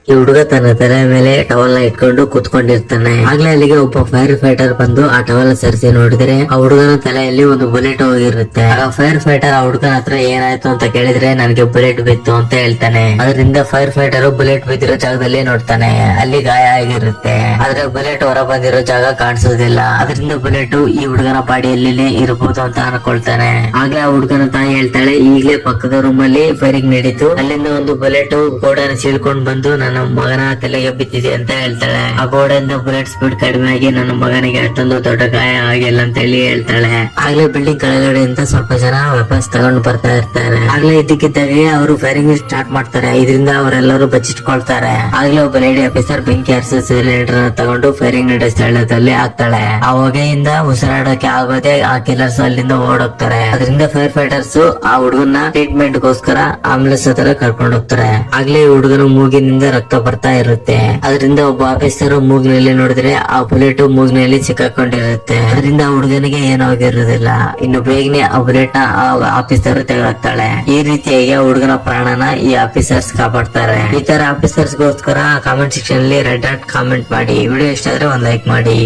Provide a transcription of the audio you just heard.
ಈ ಹುಡುಗ ತನ್ನ ತಲೆ ಮೇಲೆ ಟವಲ್ ನ ಇಟ್ಕೊಂಡು ಕೂತ್ಕೊಂಡಿರ್ತಾನೆ. ಆಗ್ಲೇ ಅಲ್ಲಿಗೆ ಒಬ್ಬ ಫೈರ್ ಫೈಟರ್ ಬಂದು ಆ ಟವಲ್ ಸರಿಸಿ ನೋಡಿದ್ರೆ ಆ ಹುಡುಗನ ತಲೆಯಲ್ಲಿ ಒಂದು ಬುಲೆಟ್ ಹೋಗಿರುತ್ತೆ. ಆಗ ಫೈರ್ ಫೈಟರ್ ಆ ಹುಡುಗನ ಹತ್ರ ಏನಾಯ್ತು ಅಂತ ಕೇಳಿದ್ರೆ ನನಗೆ ಬುಲೆಟ್ ಬಿತ್ತು ಅಂತ ಹೇಳ್ತಾನೆ. ಅದರಿಂದ ಫೈರ್ ಫೈಟರ್ ಬುಲೆಟ್ ಬಿದ್ದಿರೋ ಜಾಗದಲ್ಲಿ ನೋಡ್ತಾನೆ, ಅಲ್ಲಿ ಗಾಯ ಆಗಿರುತ್ತೆ. ಆದ್ರೆ ಬುಲೆಟ್ ಹೊರ ಬಂದಿರೋ ಜಾಗ ಕಾಣಿಸೋದಿಲ್ಲ. ಅದರಿಂದ ಬುಲೆಟ್ ಈ ಹುಡುಗನ ಬಾಡಿಯಲ್ಲಿ ಇರಬಹುದು ಅಂತ ಅನ್ಕೊಳ್ತಾನೆ. ಆಗ್ಲೇ ಆ ಹುಡುಗನ ತಾಯಿ ಹೇಳ್ತಾಳೆ, ಈಗಲೇ ಪಕ್ಕದ ರೂಮ್ ಅಲ್ಲಿ ಫೈರಿಂಗ್ ನಡೀತು, ಅಲ್ಲಿಂದ ಒಂದು ಬುಲೆಟ್ ಗೋಡೆನ ಸೀಳ್ಕೊಂಡ್ ಬಂದು ನನ್ನ ಮಗನ ತಲೆಗೆ ಬಿದ್ದಿದೆ ಅಂತ ಹೇಳ್ತಾಳೆ. ಆ ಗೋಡೆಯಿಂದ ಬುಲೆಟ್ ಸ್ಪೀಡ್ ಕಡಿಮೆ ಆಗಿ ನನ್ನ ಮಗನಿಗೆ ಅಷ್ಟೊಂದು ದೊಡ್ಡ ಗಾಯ ಆಗಿಲ್ಲ ಅಂತ ಹೇಳಿ ಹೇಳ್ತಾಳೆ. ಆಗ್ಲೇ ಬಿಲ್ಡಿಂಗ್ ಕೆಳಗಡೆಯಿಂದ ಸ್ವಲ್ಪ ಜನ ವಾಪಸ್ ತಗೊಂಡು ಬರ್ತಾ ಇರ್ತಾರೆ. ಆಗ್ಲೇ ಇದಕ್ಕಿದ್ದಾಗೆ ಅವರು ಫೈರಿಂಗ್ ಸ್ಟಾರ್ಟ್ ಮಾಡ್ತಾರೆ. ಇದರಿಂದ ಅವರೆಲ್ಲರೂ ಬಚ್ಚಿಟ್ಕೊಳ್ತಾರೆ. ಆಗ್ಲೇ ಒಬ್ಬ ಲೇಡಿ ಆಫೀಸರ್ ಬೆಂಕಿ ಹರಿಸೋ ಸಿಲಿಂಡರ್ ತಗೊಂಡು ಫೈರಿಂಗ್ ನಡೆಸೋ ಸ್ಥಳದಲ್ಲಿ ಹಾಕ್ತಾಳೆ. ಆ ಹೊಗೆಯಿಂದ ಉಸಿರಾಡಕ್ಕೆ ಆಗೋದೇ ಆ ಕಿಲ್ಲರ್ಸ್ ಅಲ್ಲಿಂದ ಓಡೋಗ್ತಾರೆ. ಅದರಿಂದ ಫೈರ್ ಫೈಟರ್ಸ್ ಆ ಹುಡುಗನ ಟ್ರೀಟ್ಮೆಂಟ್ ಗೋಸ್ಕರ ಆಂಬುಲೆನ್ಸ್ ಹತ್ರ ಕರ್ಕೊಂಡು ಹೋಗ್ತಾರೆ. ಆಗ್ಲೇ ಹುಡುಗನ ಮೂಗಿನಿಂದ ರಕ್ತ ಬರ್ತಾ ಇರುತ್ತೆ. ಅದರಿಂದ ಒಬ್ಬ ಆಫೀಸರ್ ಮೂಗಿನಲ್ಲಿ ನೋಡಿದ್ರೆ ಆ ಬುಲೆಟ್ ಮೂಗಿನಲ್ಲಿ ಸಿಕ್ಕಾಕೊಂಡಿರುತ್ತೆ. ಅದರಿಂದ ಆ ಹುಡುಗನಿಗೆ ಏನೂ ಆಗಿರೋದಿಲ್ಲ. ಇನ್ನು ಬೇಗನೆ ಆ ಬುಲೆಟ್ ನ ಆಫೀಸರ್ ತೆಗೆದಾಕ್ತಾಳೆ. ಈ ರೀತಿಯಾಗಿ ಆ ಹುಡುಗನ ಪ್ರಾಣನ ಈ ಆಫೀಸರ್ಸ್ ಕಾಪಾಡ್ತಾರೆ. ಈ ತರ ಆಫೀಸರ್ಸ್ ಗೋಸ್ಕರ ಕಾಮೆಂಟ್ ಸೆಕ್ಷನ್ ಅಲ್ಲಿ ರೆಡ್ ಡಾಟ್ ಕಾಮೆಂಟ್ ಮಾಡಿ. ವಿಡಿಯೋ ಇಷ್ಟ ಆದ್ರೆ ಒಂದ್ ಲೈಕ್ ಮಾಡಿ.